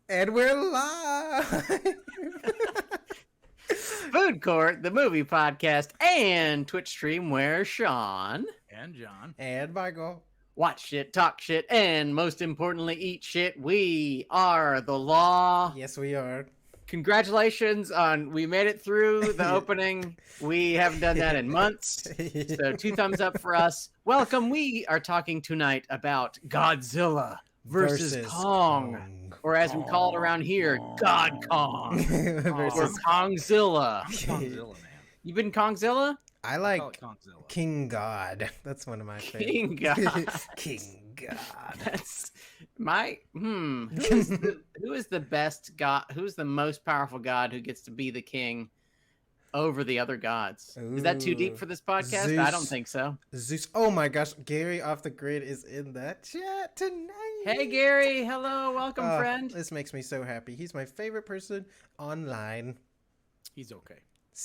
And we're live. Food Court, the movie podcast, and Twitch stream where Sean and John and Michael watch shit, talk shit, and most importantly, eat shit. We are the law. Yes, we are. Congratulations on we made it through the opening. We haven't done that in months. So 2 thumbs up for us. Welcome. We are talking tonight about Godzilla versus Kong. Or as we call it around here, God Kong. Or KONGZILLA. KONGZILLA, man. You been KONGZILLA? I like KONGZILLA. King God. That's one of my favorites. King God. King God. That's my who is the best god? Who's the most powerful god who gets to be the king over the other gods? Is that too deep for this podcast? Zeus. I don't think so. Zeus. Oh my gosh, Gary off the grid is in that chat tonight. Hey Gary, hello, welcome friend. This makes me so happy. He's my favorite person online. He's okay.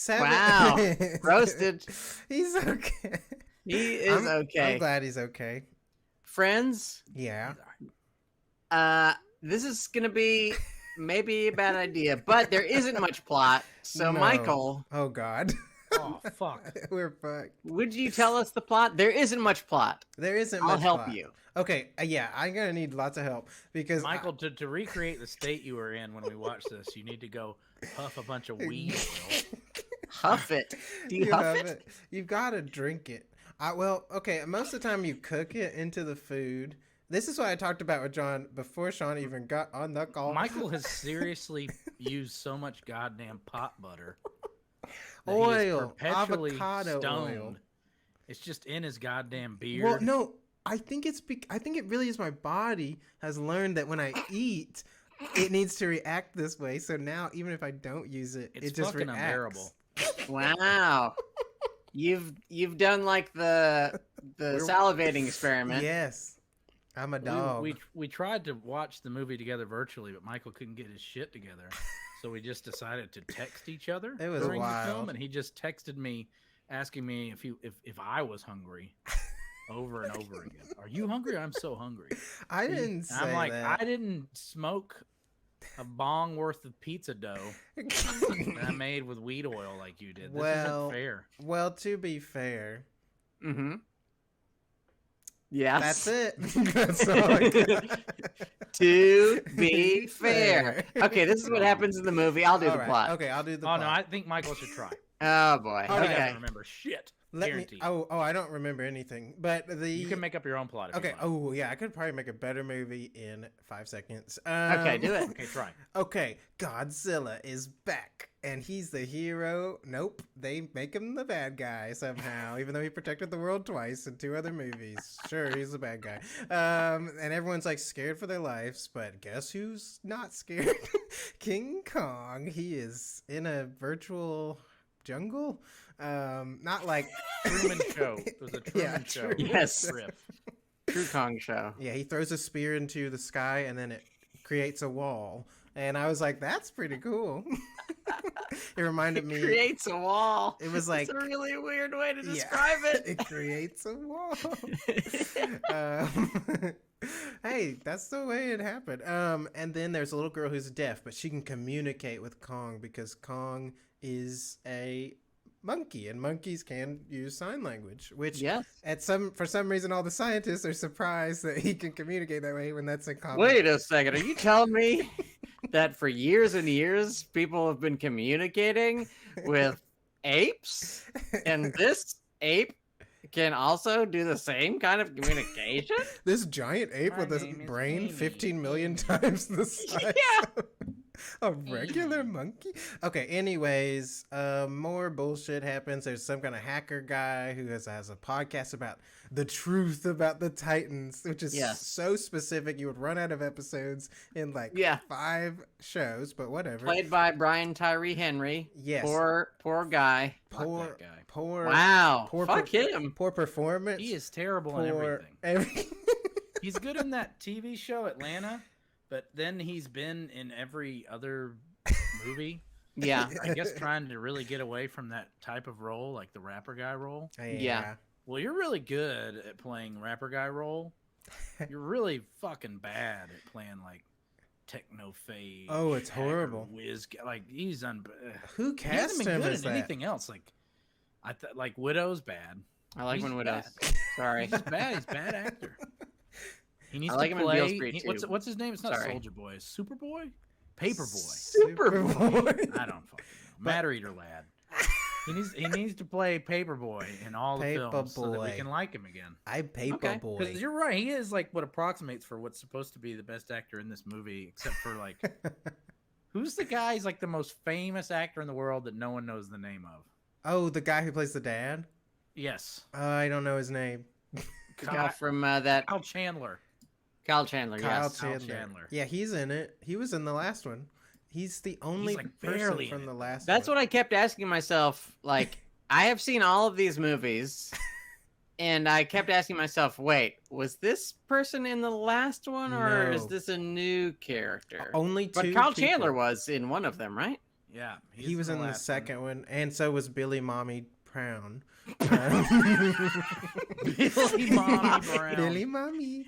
Wow, roasted. He's okay. He is okay. I'm glad he's okay. Friends. Yeah. This is gonna be maybe a bad idea, but there isn't much plot. So No. Michael. Oh God. Oh fuck. We're fucked. Would you tell us the plot? There isn't much plot. There isn't I'll much help plot. you. Okay, yeah, I'm gonna need lots of help because Michael, to recreate the state you were in when we watched this, you need to go huff a bunch of weed oil. Huff it. Do you you huff have it? You've got to drink it. Well, okay. Most of the time, you cook it into the food. This is what I talked about with John before Sean even got on the call. Michael has seriously used so much goddamn pot butter. that Oil, he is perpetually avocado stoned. oil. It's just in his goddamn beard. Well, no, I think I think it really is my body has learned that when I eat, it needs to react this way. So now, even if I don't use it, It's it just fucking reacts. unbearable. Wow. You've done like the salivating experiment. Yes, I'm a dog. We tried to watch the movie together virtually, but Michael couldn't get his shit together. So we just decided to text each other It was during the wild. film, and he just texted me asking me if I was hungry over and over again. Are you hungry? I'm so hungry. I didn't say I'm like, that. I didn't smoke a bong worth of pizza dough that I made with weed oil like you did. This Well, isn't fair. Well, to be fair, Mm-hmm. Yes. that's it. That's all I got. To be fair. Okay, this is what happens in the movie. I'll do All the right. plot. Okay, I'll do the Oh plot. no, I think Michael should try. Oh boy. Oh, He Okay. doesn't remember shit. Let me. Guaranteed. Oh, I don't remember anything. But You can make up your own plot. If Okay. You like. Oh, yeah. I could probably make a better movie in 5 seconds. Okay, do it. Okay, try. Okay, Godzilla is back, and he's the hero. Nope, they make him the bad guy somehow, even though he protected the world twice in 2 other movies. Sure, he's the bad guy. And everyone's like scared for their lives, but guess who's not scared? King Kong. He is in a virtual jungle. Not like Truman Show. It was a Truman Yeah, Show. Truman Yes. Riff. True Kong show. Yeah, he throws a spear into the sky and then it creates a wall. And I was like, that's pretty cool. It reminded me. Creates a wall. It was like. It's a really weird way to Yeah, describe it. It creates a wall. Hey, that's the way it happened. And then there's a little girl who's deaf, but she can communicate with Kong because Kong is a monkey, and monkeys can use sign language. Which, Yes. for some reason, all the scientists are surprised that he can communicate that way when that's a common. Wait a second. Are you telling me that for years and years people have been communicating with apes, and this ape can also do the same kind of communication? This giant ape My with a name is brain Amy. 15 million times the size Yeah. of a regular monkey? Okay, anyways, more bullshit happens. There's some kind of hacker guy who has a podcast about the truth about the Titans, which is Yes. so specific you would run out of episodes in like Yeah. 5 shows, but whatever. Played by Brian Tyree Henry. Yes. Poor guy. Poor, Fuck that guy. poor, Wow. poor Fuck him. poor performance. He is terrible in poor everything. He's good in that TV show Atlanta, but then he's been in every other movie. Yeah. I guess trying to really get away from that type of role, like the rapper guy role. Yeah. Well, you're really good at playing rapper guy role. You're really fucking bad at playing like techno phase. Oh, it's horrible. Like he's Who he cast hasn't been him good as in that? anything else. Like like Widow's bad. I like He's when Widows. bad. Sorry. He's bad. He's a bad actor. He needs I like to him in play. Beale Street, too. What's his name? It's not Sorry. Soldier Boy. It's Superboy. Paperboy. Superboy. I don't fucking know. Matter Eater Lad. He needs to play Paperboy in all the films so that we Paperboy. can like him again. I Paperboy. Because you're right, he is like what approximates for what's supposed to be the best actor in this movie, except for like who's the guy? He's like the most famous actor in the world that no one knows the name of. Oh, the guy who plays the dad? Yes, I don't know his name. Guy from that Kyle Chandler. Kyle Chandler. Kyle Yes. Chandler. Yeah, he's in it. He was in the last one. He's the only like person barely from in the it. last That's one. what I kept asking myself. Like, I have seen all of these movies, and I kept asking myself, wait, was this person in the last one, or is No. this a new character? Only two But Kyle people. Chandler was in one of them, right? Yeah, he's He was in the last second one, and so was Billie Mommy Brown. Billie Mommy Brown. Billie Mommy.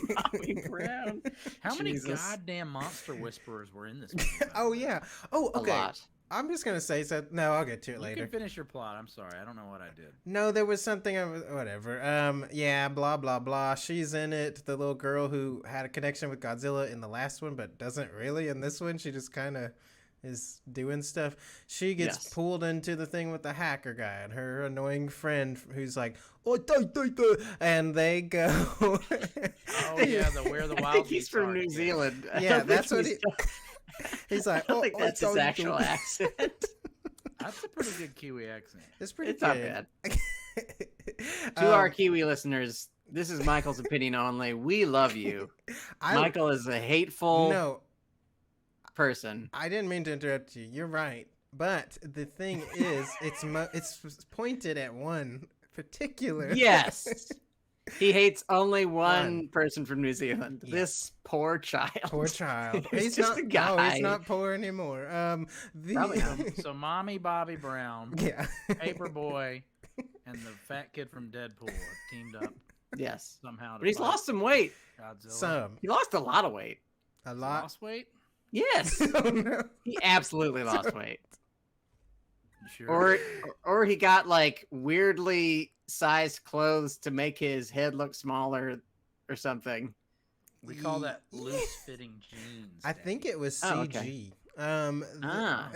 Mommy Brown. How many Jesus. goddamn monster whisperers were in this movie? by the Oh way? yeah. Oh A okay. lot. I'm just gonna say so. No, I'll get to it You later. can finish your plot. I'm sorry, I don't know what I did. No, there was something. Whatever. Yeah. Blah blah blah. She's in it. The little girl who had a connection with Godzilla in the last one, but doesn't really in this one. She just kind of is doing stuff. She gets Yes. pulled into the thing with the hacker guy and her annoying friend who's like, oh, and they go. Oh yeah, the Where the I Wild think he's Geese from Are New kid. Zealand. I Yeah, don't think that's what he's- He's like, I don't think that's his don't actual do-" accent. That's a pretty good Kiwi accent. It's pretty It's not good. bad. To our Kiwi listeners, this is Michael's opinion only. We love you. Michael is a hateful No, person. I didn't mean to interrupt you. You're right. But the thing is, it's pointed at one particular. Yes. He hates only one One. person from New Zealand. Yeah. This poor child. Poor child. He's not. just a No, guy. he's not poor anymore. Probably not. So Mommy Bobby Brown, Yeah. Paperboy, and the fat kid from Deadpool have teamed up Yes. somehow. To But he's fight lost some weight. Godzilla. Some. He lost a lot of weight. A He's lot. lost weight. Yes. Oh, no. He absolutely lost weight. You sure. Or he got like weirdly sized clothes to make his head look smaller or something. We call that loose fitting jeans. I think it was Oh, CG. okay. Ah.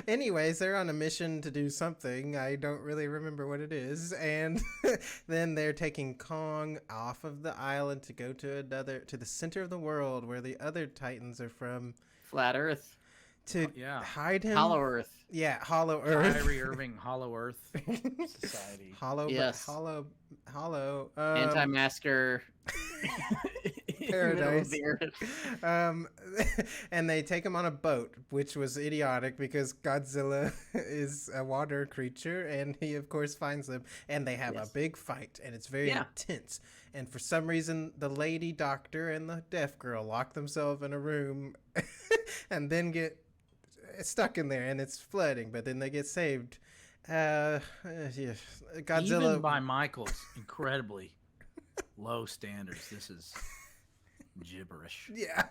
Anyways, they're on a mission to do something. I don't really remember what it is. And then they're taking Kong off of the island to go to the center of the world where the other Titans are from Flat Earth. to yeah. hide him. Hollow Earth. Yeah, Hollow Earth. Kyrie Irving, Hollow Earth Society. Hollow, Yes. hollow. Anti-masker. Paradise. Middle of the earth. And they take him on a boat, which was idiotic because Godzilla is a water creature, and he of course finds them, and they have Yes. a big fight, and it's very Yeah. intense. And for some reason, the lady doctor and the deaf girl lock themselves in a room, and then get stuck in there, and it's flooding. But then they get saved. Yeah. Godzilla. Even by Michael's incredibly low standards, this is gibberish. Yeah.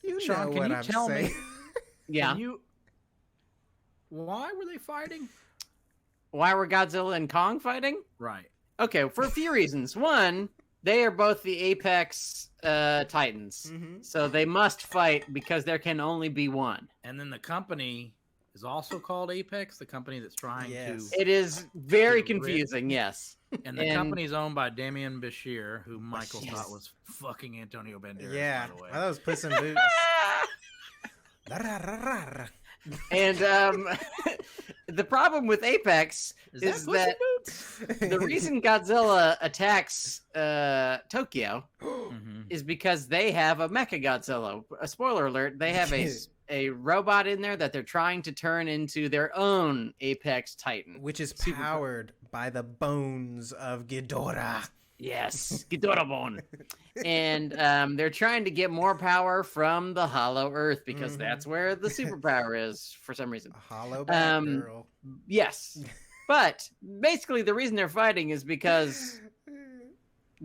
You Sean, know can what you I'm tell me? saying. Yeah. Why were they fighting? Why were Godzilla and Kong fighting? Right. Okay, for a few reasons. One, they are both the apex titans. Mhm. So they must fight because there can only be one. And then the company is also called Apex, the company that's trying Yes. It is very Get rid- confusing, yes. and the and- company's owned by Damian Bashir, who Michael Yes. thought was fucking Antonio Banderas, Yeah, by the way. I thought it was Puss in Boots. Ra-ra-ra-ra-ra. And the problem with Apex is Puss in that Boots? the reason Godzilla attacks Tokyo Mhm. is because they have a Mecha Godzilla. A spoiler alert, they have a robot in there that they're trying to turn into their own Apex Titan. Which is Super powered by the bones of Ghidorah. Yes, Ghidorah. And they're trying to get more power from the Hollow Earth because Mhm. that's where the superpower is for some reason. A hollow back Um, girl. Yes. But basically the reason they're fighting is because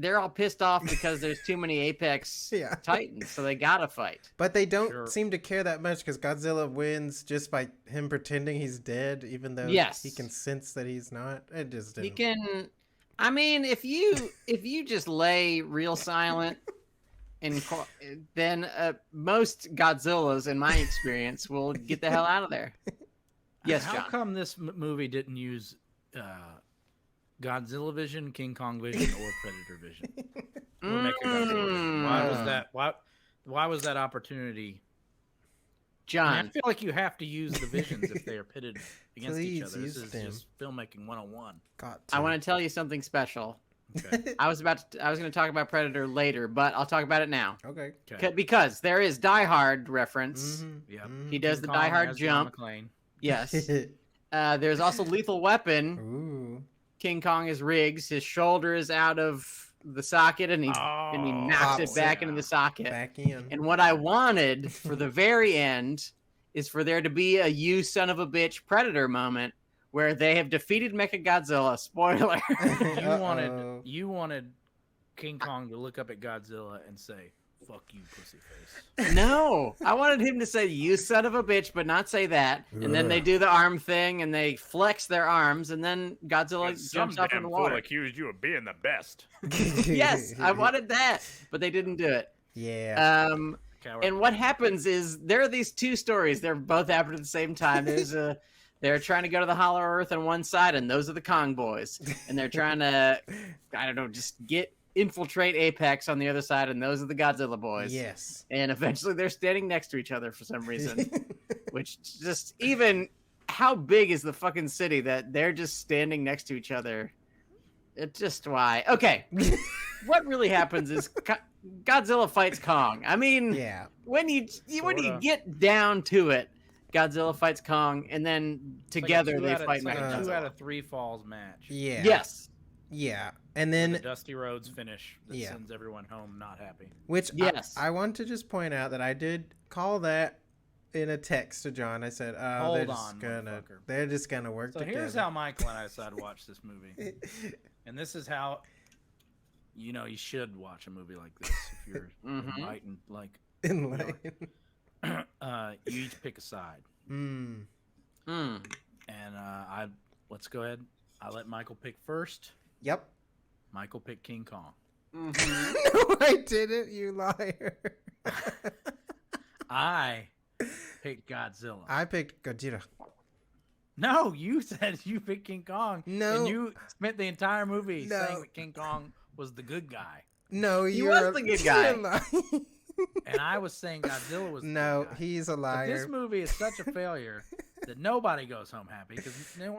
they're all pissed off because there's too many apex Yeah. titans, so they gotta fight. But they don't Sure. seem to care that much because Godzilla wins just by him pretending he's dead, even though Yes. he can sense that he's not. It just He didn't. can. I mean, if you just lay real silent, then most Godzillas, in my experience, will get the hell out of there. Yes, How John. come this movie didn't use Godzilla vision, King Kong vision, or Predator vision? Or Mechagodzilla vision? Why was that? Why was that opportunity? John? I feel like you have to use the visions if they are pitted against each Please other. This use is them. just filmmaking 101. I want to tell you something special. Okay. I was going to talk about Predator later, but I'll talk about it now. Okay. Okay. Because there is Die Hard reference. Mhm. Yeah. He does King the Kong Die Hard as John jump. McClane. Yes. There's also Lethal Weapon. Ooh. King Kong is Riggs. His shoulder is out of the socket, and he knocks it pops back it into the socket. Back in. And what I wanted for the very end is for there to be a "you son of a bitch" Predator moment where they have defeated Mechagodzilla. Spoiler. You wanted King Kong to look up at Godzilla and say, "Fuck you, pussyface." No, I wanted him to say "you son of a bitch," but not say that. And then they do the arm thing, and they flex their arms, and then Godzilla jumps up in the water. accused you of being the best. Yes, I wanted that, but they didn't do it. Yeah. Coward. And what happens is there are these two stories. They're both happening at the same time. They're trying to go to the Hollow Earth on one side, and those are the Kong boys. And they're trying to, I don't know, just infiltrate Apex on the other side, and those are the Godzilla boys. Yes. And eventually they're standing next to each other for some reason. Which just, even, how big is the fucking city that they're just standing next to each other? It's just why. Okay. What really happens is Godzilla fights Kong. I mean, Yeah. when you get down to it, Godzilla fights Kong, and then together they fight It's like a Mechagodzilla. 2 out of 3 falls match. Yeah. Yes. Yeah. And Where then the Dusty Rhodes finish that Yeah. sends everyone home not happy. Which Yes. I want to just point out that I did call that in a text to John. I said, "Oh, Hold on, motherfucker. they're just gonna work So together." here's how Michael and I decided to watch this movie. And this is how you should watch a movie like this if you're Mhm. enlightened. Like In line. you each pick a side. Mm. Mm. And let's go ahead. I let Michael pick first. Yep. Michael picked King Kong. Mhm. No, I didn't, you liar. I picked Godzilla. I picked Godzilla. No, you said you picked King Kong. No. And you spent the entire movie No. saying that King Kong was the good guy. No, He you're was the good guy. you're lying. And I was saying Godzilla was the No, good guy. he's a But liar. this movie is such a failure that nobody goes home happy because no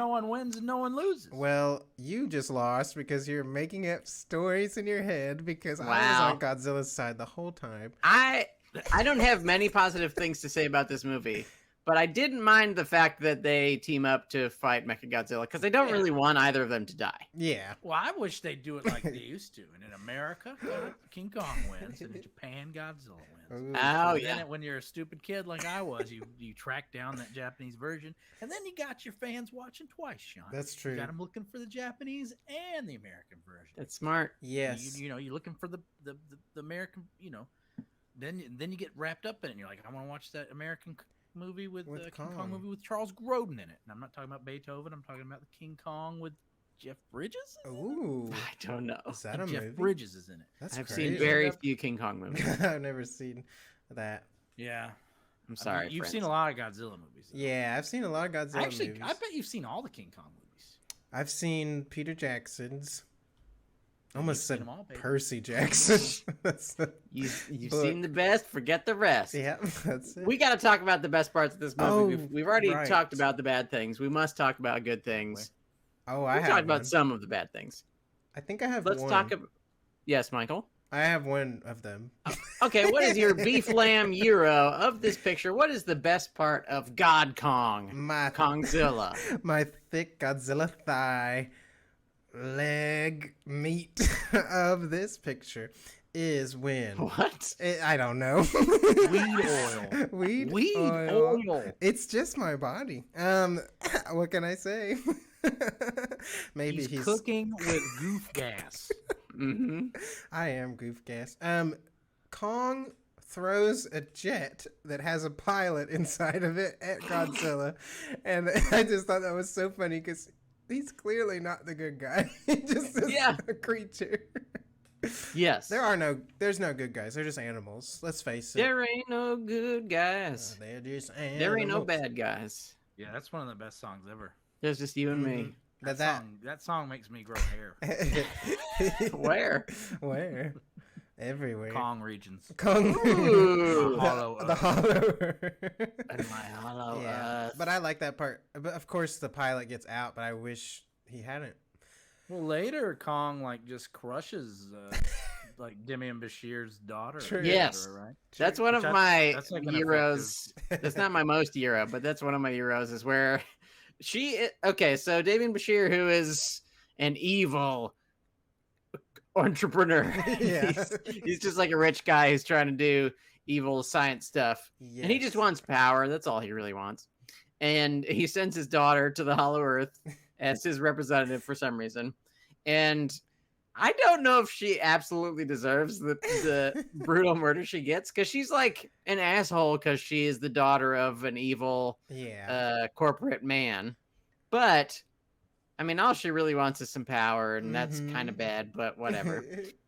one wins and no one loses. Well, you just lost because you're making up stories in your head because I was Wow. on Godzilla's side the whole time. I don't have many positive things to say about this movie, but I didn't mind the fact that they team up to fight Mechagodzilla because they don't really want either of them to die. Yeah. Well, I wish they'd do it like they used to. And in America, King Kong wins, and in Japan, Godzilla wins. Ooh. Oh, And yeah. then when you're a stupid kid like I was, you track down that Japanese version, and then you got your fans watching twice, Sean. That's You true. got them looking for the Japanese and the American version. That's smart. Yes. You're looking for the American. Then you get wrapped up in it. And you're like, I want to watch that American movie with With King Kong Kong. movie with Charles Grodin in it. And I'm not talking about Beethoven. I'm talking about the King Kong with Jeff Bridges. Ooh. I don't know. Is that a Jeff movie? Bridges is in it. That's I've crazy. seen very few King Kong movies. I've never seen that. Yeah, I'm sorry. You've friends. seen a lot of Godzilla movies. though. Yeah, I've seen a lot of Godzilla Actually, movies. I bet you've seen all the King Kong movies. I've seen Peter Jackson's. Almost You've seen said them all, baby. Percy Jackson. That's You've But- seen the best, forget the rest. yeah, that's it. We got to talk about the best parts of this movie. Oh, We've already right. talked about the bad things. We must talk about good things. Oh, I We've have talked about one. some of the bad things. I think I have Let's one. talk about. Yes, Michael. I have one of them. Okay, what is your beef lamb gyro of this picture? What is the best part of God Kong? My Kongzilla. my thick Godzilla thigh leg meat of this picture is when What? I don't know. Weed oil. Weed oil. It's just my body. What can I say? Maybe He's he's cooking with goof gas. Mm-hmm. I am Goofgas. Kong throws a jet that has a pilot inside of it at Godzilla, and I just thought that was so funny because he's clearly not the good guy. He just is a creature. Yes. There's no good guys. They're just animals. Let's face it. There ain't no good guys. They're just animals. There ain't no bad guys. Yeah, that's one of the best songs ever. There's just you and me. That song makes me grow hair. Where? Where? Everywhere. Kong regions. Kong. Ooh. The hollow. And my hollow earth. But I like that part. But of course, the pilot gets out. But I wish he hadn't. Well, later Kong like just crushes like Demian Bashir's daughter. True. Yes. right? That's one of my that's like an heroes. That's not my most hero, but that's one of my heroes is where okay, so Davian Bashir, who is an evil entrepreneur. Yeah. he's just like a rich guy who's trying to do evil science stuff. Yes. And he just wants power. That's all he really wants. And he sends his daughter to the Hollow Earth as his representative for some reason. And I don't know if she absolutely deserves the brutal murder she gets, because she's like an asshole because she is the daughter of an evil corporate man. But I mean, all she really wants is some power, and that's kind of bad, but whatever.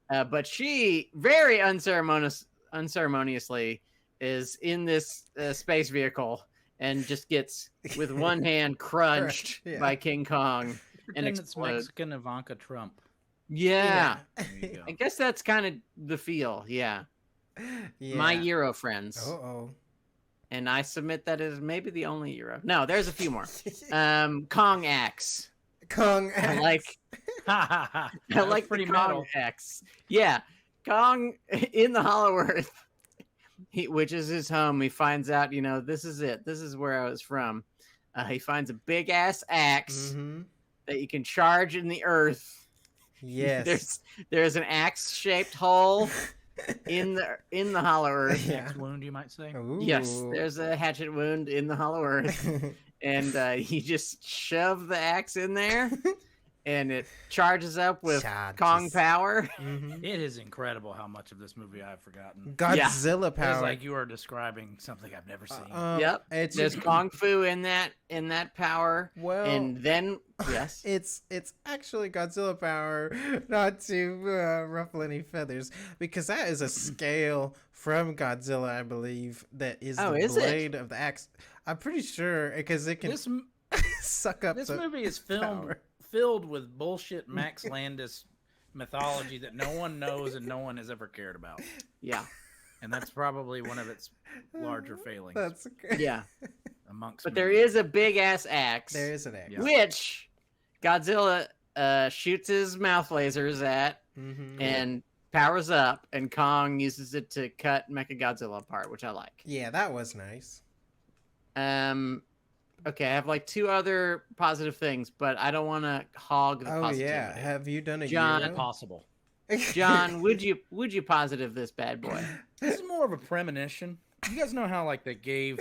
But she very unceremoniously is in this space vehicle and just gets with one hand crunched by King Kong and it's explodes. Mexican Ivanka Trump. Yeah. There you go. I guess that's kind of the feel. Yeah. My Euro friends. Uh-oh. And I submit that is maybe the only Euro. No, there's a few more. Kong Axe. Kong Axe. I like pretty the Kong metal. Axe. Yeah. Kong in the Hollow Earth, which is his home. He finds out, this is it. This is where I was from. He finds a big ass axe that you can charge in the earth. Yes. There's an axe shaped hole in the Hollow Earth. Next wound, you might say. Ooh. Yes, there's a hatchet wound in the Hollow Earth. And you just shove the axe in there, and it charges up with Kong power. It is incredible how much of this movie I've forgotten. Godzilla power. It's like you are describing something I've never seen. Yep. There's Kung Fu in that power. Well, and then yes, it's actually Godzilla power, not to ruffle any feathers, because that is a scale from Godzilla, I believe, that is the blade of the axe. I'm pretty sure because it can suck up. This movie is filled with bullshit Max Landis mythology that no one knows and no one has ever cared about. Yeah. And that's probably one of its larger failings. That's great. Yeah. Amongst but there is a big ass axe. There is an axe. Which Godzilla shoots his mouth lasers at and powers up, and Kong uses it to cut Mechagodzilla apart, which I like. Yeah, that was nice. Okay, I have like two other positive things, but I don't want to hog the positivity. Oh yeah, have you done a John, Euro? Impossible. John, would you positive this bad boy? This is more of a premonition. You guys know how like they gave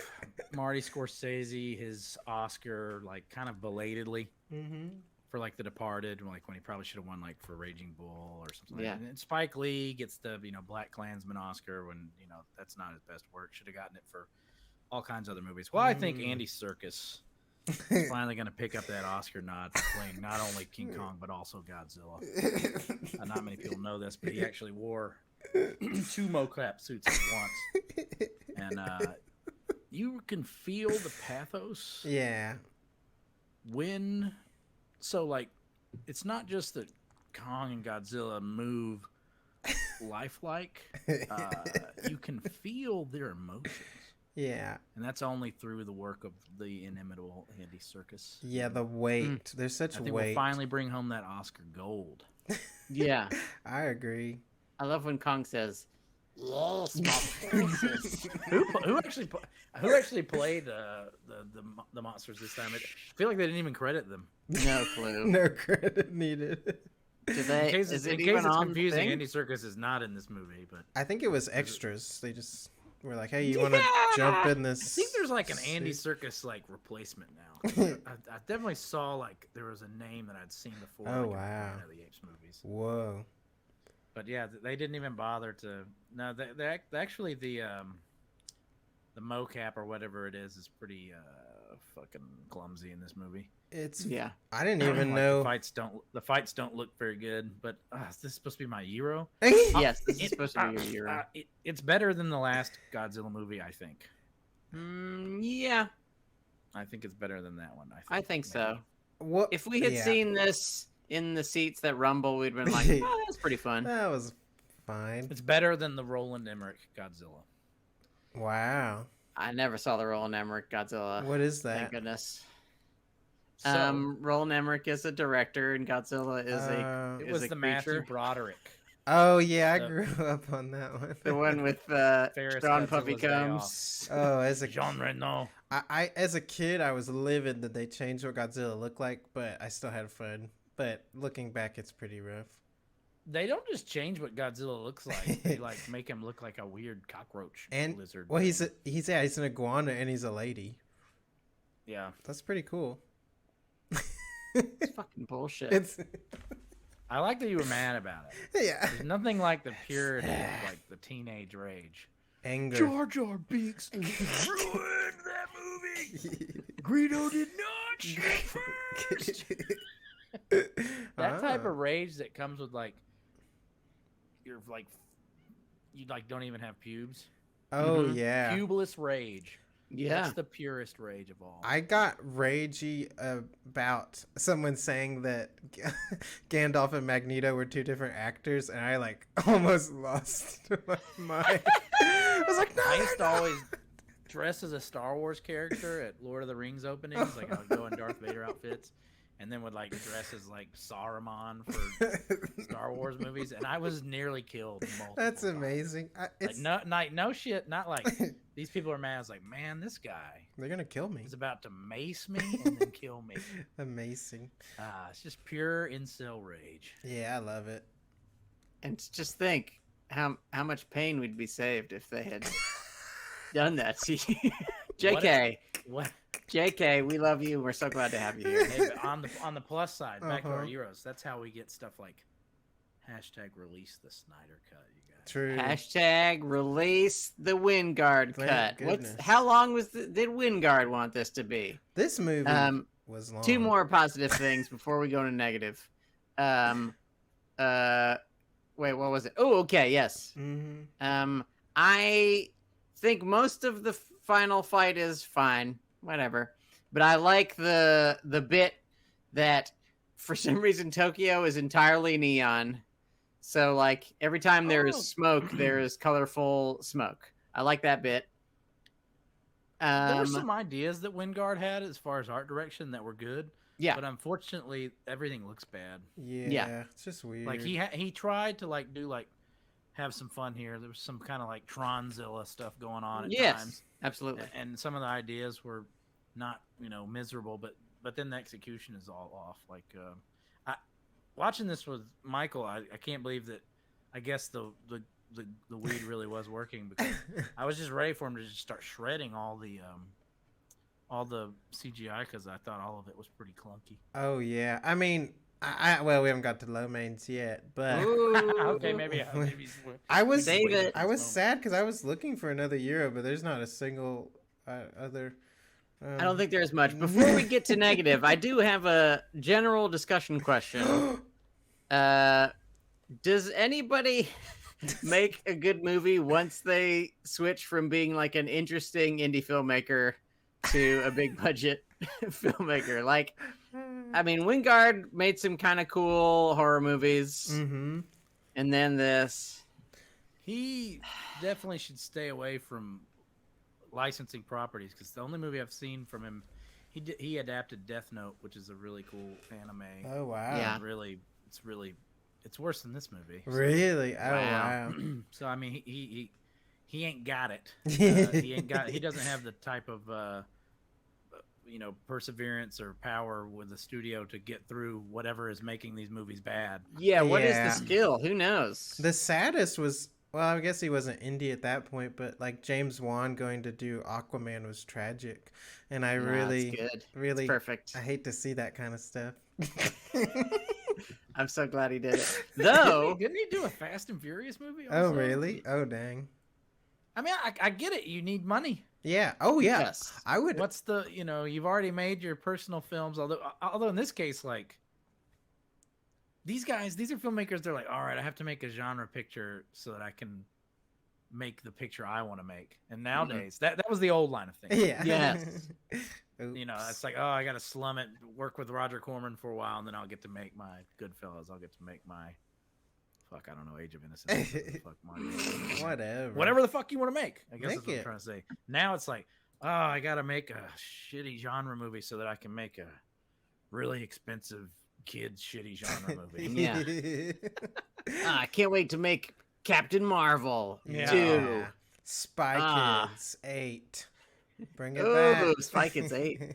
Marty Scorsese his Oscar like kind of belatedly for like The Departed, like when he probably should have won like for Raging Bull or something. Yeah. Like that. And Spike Lee gets the Black Klansman Oscar when that's not his best work. Should have gotten it for all kinds of other movies. Well, I think Andy Serkis is finally going to pick up that Oscar nod for playing not only King Kong but also Godzilla. Not many people know this, but he actually wore two mocap suits at once, and you can feel the pathos. Yeah. So like, it's not just that Kong and Godzilla move lifelike. You can feel their emotions. Yeah. And that's only through the work of the inimitable Andy Serkis. Yeah, the weight. There's such I think weight. we'll finally bring home that Oscar gold. Yeah. I agree. I love when Kong says, "Yes, my princess." Who actually played the monsters this time? I feel like they didn't even credit them. No clue. No credit needed. Do they? In case is it's it even on the confusing, thing? Andy Serkis is not in this movie, but I think it was extras. They just were like, "Hey, you want to jump in this?" I think there's like an Andy Serkis like replacement now. I definitely saw like there was a name that I'd seen before. Oh, like, in wow. one of the Apes movies. Whoa. But yeah, they didn't even bother to. No, actually the mocap or whatever it is pretty fucking clumsy in this movie. It's Yeah. I didn't even know the fights don't look very good. But is this supposed to be my hero? Yes, this is supposed to be your hero. It's better than the last Godzilla movie, I think. Yeah, I think it's better than that one. I think so. What If we had seen this in the seats that rumble, we'd been like, "Oh, that's pretty fun." that was fine. It's better than the Roland Emmerich Godzilla. Wow. I never saw the Roland Emmerich Godzilla. What is Thank that? goodness. So, Roland Emmerich is a director, and Godzilla is it was the Matthew Broderick. Oh yeah, I the- grew up on that one. the one with Ferris John Godzilla's Puppy Day Comes. Oh, as a Jean Reno. I as a kid, I was livid that they changed what Godzilla looked like, but I still had fun. But looking back, it's pretty rough. They don't just change what Godzilla looks like. They like make him look like a weird cockroach And lizard. well, he's thing. he's an iguana and he's a lady. Yeah. That's pretty cool. It's fucking bullshit. It's I like that you were mad about it. yeah, There's nothing like the purity of like the teenage rage. anger. Jar Jar Binks ruined that movie. Greedo did not shoot first. That type of rage that comes with like you're like you like don't even have pubes. Oh Mhm. yeah. Pubeless rage. Yeah. That's the purest rage of all. I got ragey about someone saying that Gandalf and Magneto were two different actors, and I like almost lost my mind. I was like, no, I used to they're not." always dress as a Star Wars character at Lord of the Rings openings. Like I would go in Darth Vader outfits, and then would like dress as like Saruman for Star Wars movies, and I was nearly killed. Multiple That's times. amazing. Like no shit. Not like these people are mad. It's like, man, this guy They're gonna kill me. is about to mace me and then kill me. Amazing. It's just pure incel rage. Yeah, I love it. And just think how much pain we'd be saved if they had done that to you. JK, What? JK, we love you. We're so glad to have you here. Hey, but on the plus side, back to our Uh-huh. heroes. That's how we get stuff like hashtag release the Snyder cut. You guys. True. Hashtag release the Wingard Thank cut. goodness. How long did Wingard want this to be? This movie Um, was long. Two more positive things before we go to negative. Wait, what was it? Oh, okay, yes. Mm-hmm. I think most of the final fight is fine, whatever. But I like the bit that for some reason Tokyo is entirely neon. So like every time there is smoke, there is colorful smoke. I like that bit. There were some ideas that Wingard had as far as art direction that were good. Yeah. But unfortunately, everything looks bad. Yeah, it's just weird. Like he tried to like do like have some fun here. There was some kind of like Tronzilla stuff going on at Yes, times, absolutely. and some of the ideas were not miserable, but then the execution is all off. Like watching this with Michael, I can't believe that. I guess the weed really was working because I was just ready for him to just start shredding all the CGI because I thought all of it was pretty clunky. Oh yeah, I mean, well, we haven't got to low mains yet, but Okay, maybe I was Save it. I was sad because I was looking for another Euro, but there's not a single other. I don't think there's much. Before we get to negative, I do have a general discussion question. Does anybody make a good movie once they switch from being like an interesting indie filmmaker to a big budget filmmaker? Like, I mean, Wingard made some kind of cool horror movies, Mm-hmm. and then this. He definitely should stay away from licensing properties because the only movie I've seen from him, he adapted Death Note, which is a really cool anime. Oh wow. Yeah. It's worse than this movie. So, Really? Oh Wow. wow. so I mean, he ain't got it. He doesn't have the type of perseverance or power with the studio to get through whatever is making these movies bad. Yeah, what is Yeah. the skill? Who knows? The saddest was, well, I guess he wasn't indie at that point, but like James Wan going to do Aquaman was tragic, and I Nah, really, it's good. really, It's perfect. I hate to see that kind of stuff. I'm so glad he did it. Though, Didn't he do a Fast and Furious movie? Oh, Also? really? Oh, dang. I mean, I get it. You need money. Yeah. Oh, yeah. yes. I would. What's the you've already made your personal films. Although in this case, like these are filmmakers. They're like, all right, I have to make a genre picture so that I can make the picture I want to make. And nowadays, that was the old line of things. Yeah. Yes. It's like, oh, I got to slum it, work with Roger Corman for a while, and then I'll get to make my Goodfellas. I'll get to make my I don't know, Age of Innocence. Fuck Mario. Whatever the fuck you want to make. I guess that's what I'm trying to say. Now it's like, oh, I got to make a shitty genre movie so that I can make a really expensive kids shitty genre movie. Yeah. I can't wait to make Captain Marvel 2. Yeah. Spy Kids 8. Bring it back. Spy Kids 8.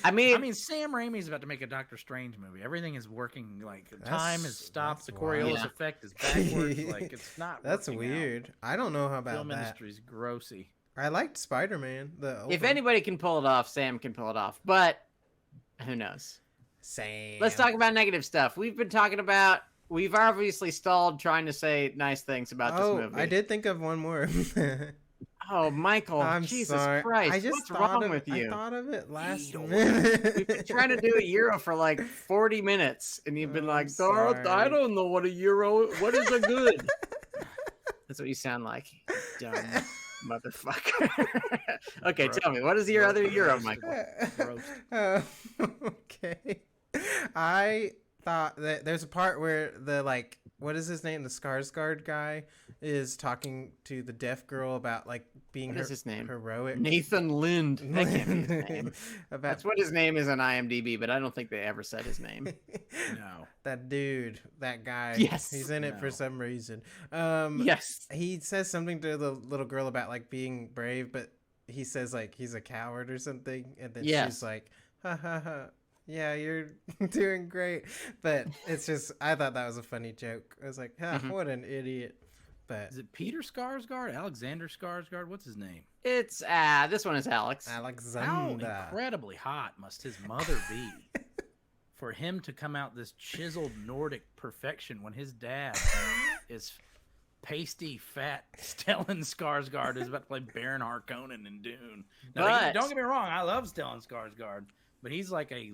I mean, Sam Raimi's about to make a Doctor Strange movie. Everything is working like time has stopped. The Coriolis effect is backwards. Like it's not. That's weird. I don't know how about Film that. industry's grossy. I liked Spider-Man. If anybody can pull it off, Sam can pull it off. But who knows? Sam. Let's talk about negative stuff. We've obviously stalled trying to say nice things about this movie. I did think of one more. Oh, Michael, I'm Jesus sorry. Christ, what's wrong with you? I thought of it last minute. We've been trying to do a Euro for like 40 minutes, and you've been like, sorry. I don't know what a Euro, what is a good? That's what you sound like, dumb motherfucker. Okay, tell me, what is your other Euro, Michael? Okay. I thought that there's a part where what is his name? The Skarsgård guy is talking to the deaf girl about being What is his name? Heroic. Nathan Lind. That can't be his name. That's what his name is on IMDb, but I don't think they ever said his name. No. That dude, that guy. Yes. He's in it for some reason. Yes. He says something to the little girl about being brave, but he says he's a coward or something, and then she's like, ha ha ha. Yeah, you're doing great. But it's just, I thought that was a funny joke. I was like, what an idiot. But is it Peter Skarsgård? Alexander Skarsgård? What's his name? It's, this one is Alex. How Alexander. incredibly hot must his mother be for him to come out this chiseled Nordic perfection when his dad is pasty, fat Stellan Skarsgård who's about to play Baron Harkonnen in Dune. Now, don't get me wrong, I love Stellan Skarsgård, but he's like a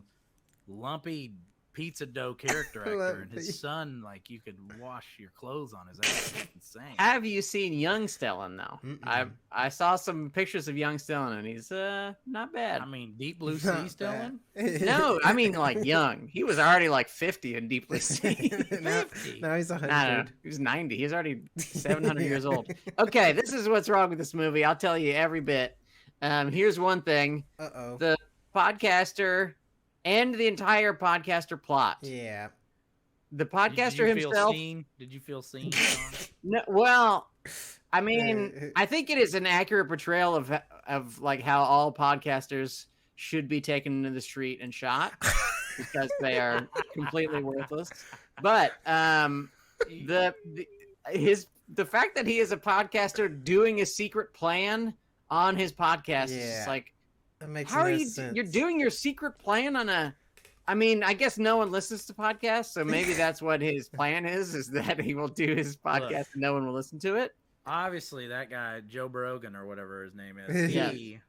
lumpy pizza dough character actor, and his son, you could wash your clothes on his ass. It's insane. Have you seen young Stellan though? I saw some pictures of young Stellan, and he's not bad. I mean, Deep Blue Sea Stellan? No, I mean young. He was already 50 in Deep Blue Sea. 50? No, he's 100. No, he's 90. He's already 700 years old. Okay, this is what's wrong with this movie. I'll tell you every bit. Here's one thing. Uh-oh. The podcaster and the entire podcaster plot. Yeah. The podcaster himself. Did you feel seen? No, well, I mean, I think it is an accurate portrayal of how all podcasters should be taken into the street and shot because they are completely worthless. But the fact that he is a podcaster doing a secret plan on his podcast is just that makes how no are you? sense. You're doing your secret plan on a. I mean, I guess no one listens to podcasts, so maybe that's what his plan is that he will do his podcast and no one will listen to it. Obviously, that guy, Joe Brogan or whatever his name is,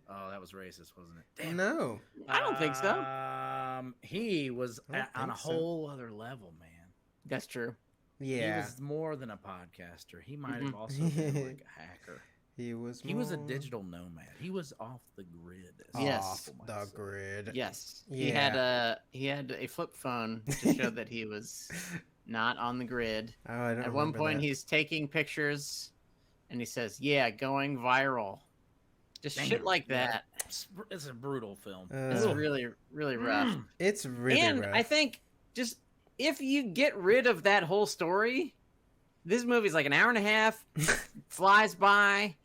oh, that was racist, wasn't it? Damn. No. I don't think so. He was on a whole other level, man. That's true. Yeah. He was more than a podcaster. He might have also been a hacker. He was a digital nomad. He was off the grid. Yes. Off the grid. Yes. Yeah. He had a flip phone to show that he was not on the grid. Oh, I don't At one point, that. he's taking pictures, and he says, "Yeah, going viral." Just shit like that. It's a brutal film. It's really, really rough. It's really and rough. I think just if you get rid of that whole story, this movie's like an hour and a half, flies by.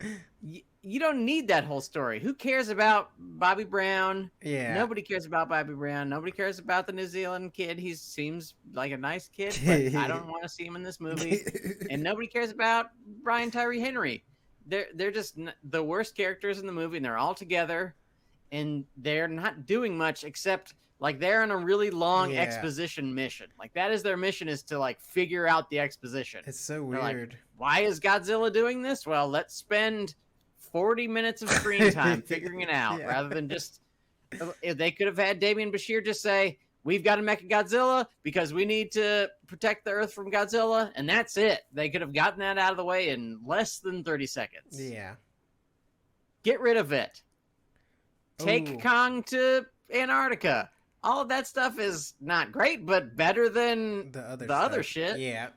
You don't need that whole story. Who cares about Bobby Brown? Yeah. Nobody cares about Bobby Brown. Nobody cares about the New Zealand kid. He seems like a nice kid, but I don't want to see him in this movie. And nobody cares about Brian Tyree Henry. They're just the worst characters in the movie, and they're all together, and they're not doing much except Like they're on a really long Yeah. exposition mission. Like that is their mission, is to like figure out the exposition. It's so They're like, weird. why is Godzilla doing this? Well, let's spend 40 minutes of screen time figuring it out, Yeah. rather than just. If they could have had Damian Bashir just say, "We've got to make a Godzilla because we need to protect the Earth from Godzilla," and that's it. They could have gotten that out of the way in less than 30 seconds. Yeah. Get rid of it. Take Ooh. Kong to Antarctica. All of that stuff is not great, but better than The other other stuff. shit. Yeah.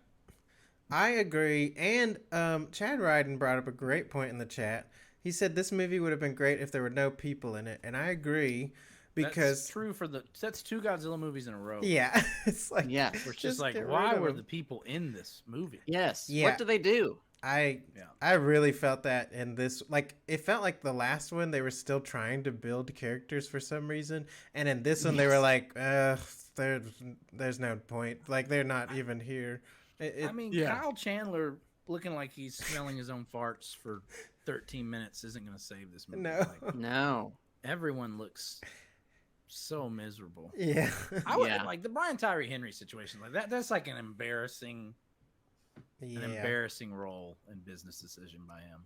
I agree. And Chad Ryden brought up a great point in the chat. He said this movie would have been great if there were no people in it. And I agree because That's true that's 2 Godzilla movies in a row. yeah, it's like Yeah. We're just like, get why rid of were them. the people in this movie? Yes. Yeah. What do they do? I really felt that in this, like it felt like the last one they were still trying to build characters for some reason, and in this one they were like, there's no point, like they're not even here. I mean, yeah. Kyle Chandler looking like he's smelling his own farts for 13 minutes isn't going to save this movie. No. Like, No. everyone looks so miserable. Yeah. I would Yeah. like the Brian Tyree Henry situation like that. That's like an embarrassing role and business decision by him.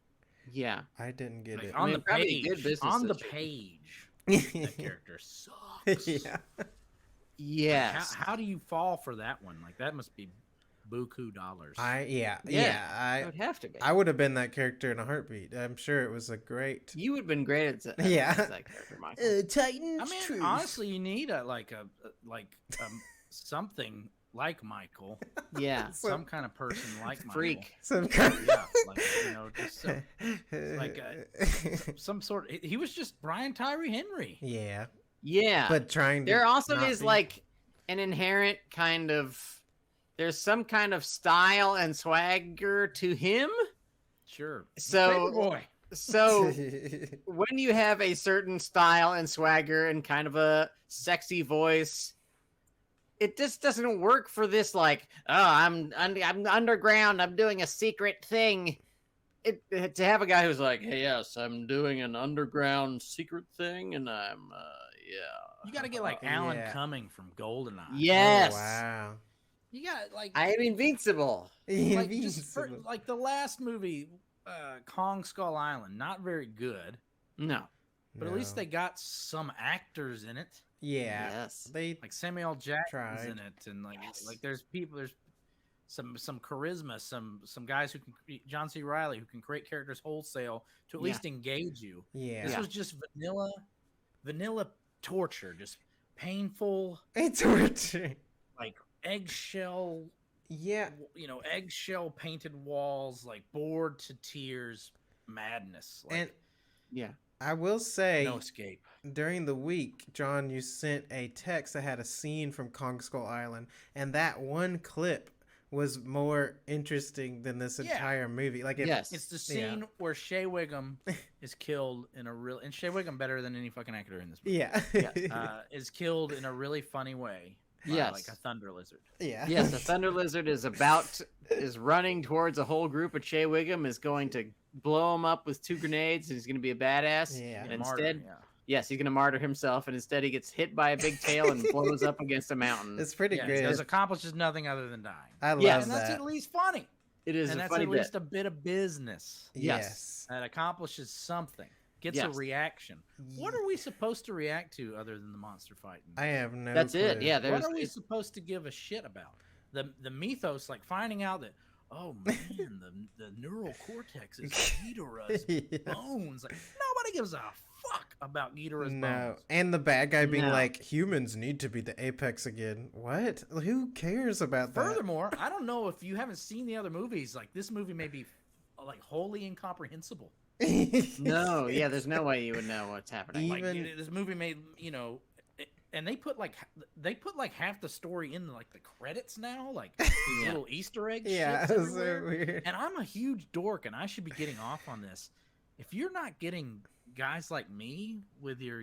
Yeah. I didn't get Like, it. on mean, the probably a page, good business on the decision. page, that character sucks. Yeah. Yes. How do you fall for that one? Like that must be buku dollars. Yeah. I It would have to be. I would have been that character in a heartbeat. I'm sure it was a great. You would have been great at that, Yeah. as that character, Michael. Titans. I mean, truth. honestly, you need a something like Michael, Yeah. some kind of person like Freak. Some kind. Michael. Yeah, like just like some sort. He was just Brian Tyree Henry. yeah, Yeah. but trying to. there also not is be- like an inherent kind of, there's some kind of style and swagger to him. Sure. So- Paperboy. So when you have a certain style and swagger and kind of a sexy voice, it just doesn't work for this. Like, oh, I'm underground. I'm doing a secret thing. To have a guy who's like, hey, yes, I'm doing an underground secret thing, and I'm yeah. You got to get like Alan Yeah. Cumming from Goldeneye. Yes, Oh, wow. You got like I am invincible. like just for, like the last movie, Kong Skull Island, not very good, No. but at least they got some actors in it. Yeah. Yes. They. Like Samuel Jackson's Tried. in it, and like Yes. like there's some charisma, some guys who can John C. Riley who can create characters wholesale to at Yeah. least engage you. Yeah. This was just vanilla torture, just painful, It's torture. like eggshell, Yeah. eggshell painted walls, like bored to tears madness. Like, And Yeah. I will say, no escape. during the week, John, you sent a text that had a scene from Kong Skull Island, and that one clip was more interesting than this Yeah. entire movie. Like, Yes. It's the scene where Shea Wiggum is killed in a real, and Shea Wiggum better than any fucking actor in this movie. Yeah. Is killed in a really funny way. Yes. Like a thunder lizard. Yeah. Yes, the Thunder Lizard is running towards a whole group of Shea Wiggum, is going to blow him up with 2 grenades, and he's going to be a badass. Yeah. And Martyr, instead, yeah. yes, he's going to martyr himself, and instead he gets hit by a big tail and blows up against a mountain. It's pretty Yeah, good. it accomplishes nothing other than dying. I love Yes. And that's that. at least funny. It is And a that's funny at bit. least a bit of business Yes. that accomplishes something. Gets a Yes. reaction. What are we supposed to react to other than the monster fight? I have no That's it. clue. Yeah, What there's are we supposed to give a shit about? The mythos, like finding out that, oh man, the neural cortex is Ghidorah's Yeah. bones. Like nobody gives a fuck about Ghidorah's No. bones. And the bad guy being No. like, humans need to be the apex again. What? Who cares about that? Furthermore, I don't know if you haven't seen the other movies. Like this movie may be like wholly incomprehensible. no, yeah, there's no way you would know what's happening. Like Even- this movie made, and they put like half the story in like the credits now, like these Yeah. little Easter eggs. Yeah, shits it was so everywhere. weird. And I'm a huge dork, and I should be getting off on this. If you're not getting guys like me with your,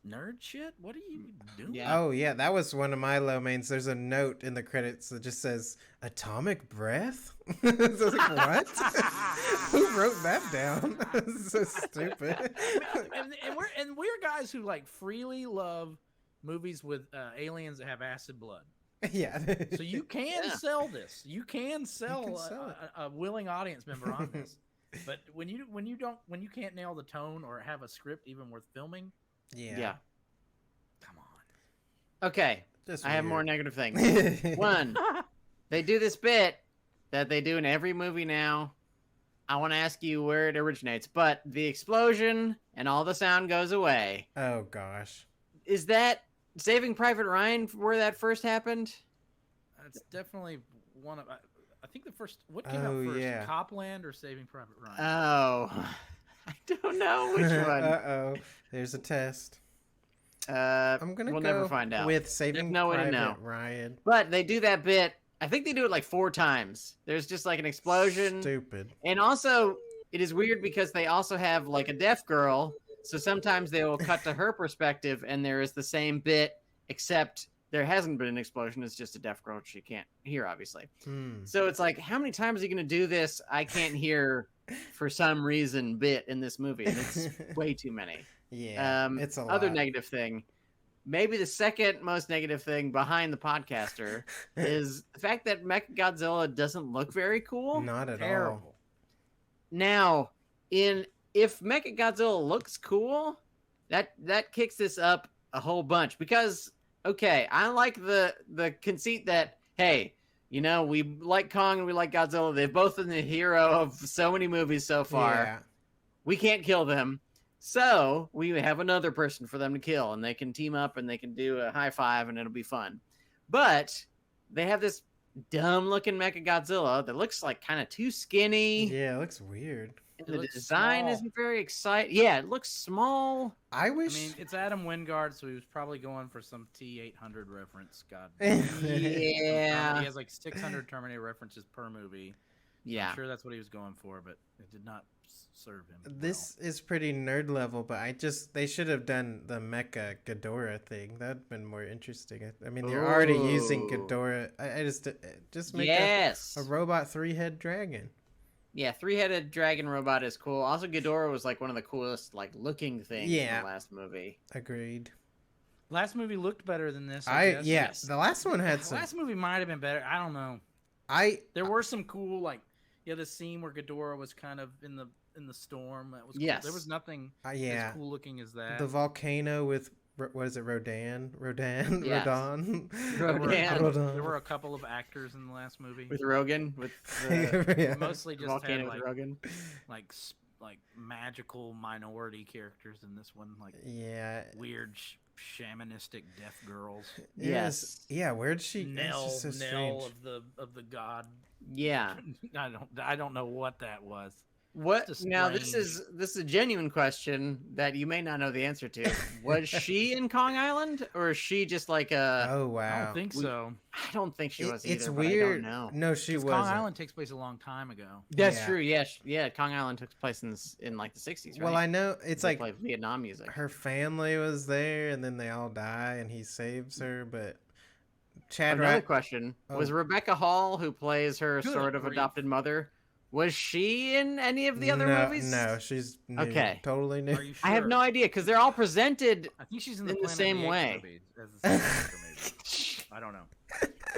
nerd shit, what are you doing? Yeah. Oh yeah, that was one of my low mains. There's a note in the credits that just says "atomic breath." So I was like, what? Who wrote that down? That's so stupid. and we're guys who like freely love movies with aliens that have acid blood. Yeah. So you can sell this. You can sell, a willing audience member on this. But when you can't nail the tone or have a script even worth filming, Yeah. come on. Okay, Just I have weird. more negative things. One, they do this bit that they do in every movie now. I want to ask you where it originates, but the explosion and all the sound goes away. Oh gosh. Is that Saving Private Ryan where that first happened? That's definitely one of. I think the first. What came out first? Yeah. Copland or Saving Private Ryan? Oh, I don't know which one. Uh-oh. There's a test. I'm gonna we'll go never find out. with Saving no way to Private know. Ryan. But they do that bit. I think they do it like 4 times. There's just like an explosion. Stupid. And also, it is weird because they also have like a deaf girl. So sometimes they will cut to her perspective and there is the same bit, except there hasn't been an explosion. It's just a deaf girl. She can't hear, obviously. So it's like, how many times are you going to do this? I can't hear for some reason bit in this movie. And it's way too many. Yeah. It's a lot. Other negative thing. Maybe the second most negative thing behind the podcaster is the fact that Mechagodzilla doesn't look very cool. Not at Terrible. all. Now, if Mechagodzilla looks cool, that kicks this up a whole bunch because okay, I like the conceit that hey, you know, we like Kong and we like Godzilla. They've both been the hero of so many movies so far. Yeah. We can't kill them. So we have another person for them to kill, and they can team up and they can do a high five, and it'll be fun. But they have this dumb-looking Mechagodzilla that looks like kind of too skinny. Yeah, it looks weird. And It the looks design small. isn't very exciting. Yeah, it looks small. I I wish. mean, it's Adam Wingard, so he was probably going for some T-800 reference. God. Yeah. He has like 600 Terminator references per movie. Yeah. I'm sure that's what he was going for, but it did not serve him. This is pretty nerd level, but they should have done the Mecha Ghidorah thing. That'd been more interesting. I mean, they're already using Ooh. Ghidorah. I just make Yes. a robot 3-head dragon. Yeah, 3-headed dragon robot is cool. Also, Ghidorah was like one of the coolest like looking things in Yeah. the last movie. Agreed. Last movie looked better than this. I guess. Yes. The last one had The some. last movie might have been better. I don't know. There were some cool like the scene where Ghidorah was kind of in the storm. That was cool. Yes. There was nothing yeah. as cool looking as that. The volcano with what is it? Rodan. Yes. Rodan. Rodan. There were a couple of actors in the last movie. With Rogan, with the Yeah. Mostly just volcano had with like Rogan. like magical minority characters in this one, like Yeah. weird shamanistic deaf girls. Yes. Yeah. Where'd she? It's Nell just so strange. of the god. Yeah. I don't know what that was. What Just now? This strange. is a genuine question that you may not know the answer to. Was she in Kong Island, or is she just like a? Oh I wow. don't think so. I don't think she was either. It's but weird. I don't know. No, she 'Cause wasn't. Kong Island takes place a long time ago. That's Yeah. true. Yes. Yeah. Kong Island took place in like the 60s, right? Well, I know it's They like play Vietnam music. her family was there, and then they all die, and he saves her. But Chad Another Rat. question: Oh. was Rebecca Hall, who plays her Good sort of grief. adopted mother, was she in any of the other no, movies? No, she's new, Okay. totally new. Are you sure? I have no idea because they're all presented. I think she's in in the, the Planet same of the Apes way. movie as the second Oscar, maybe. I don't know.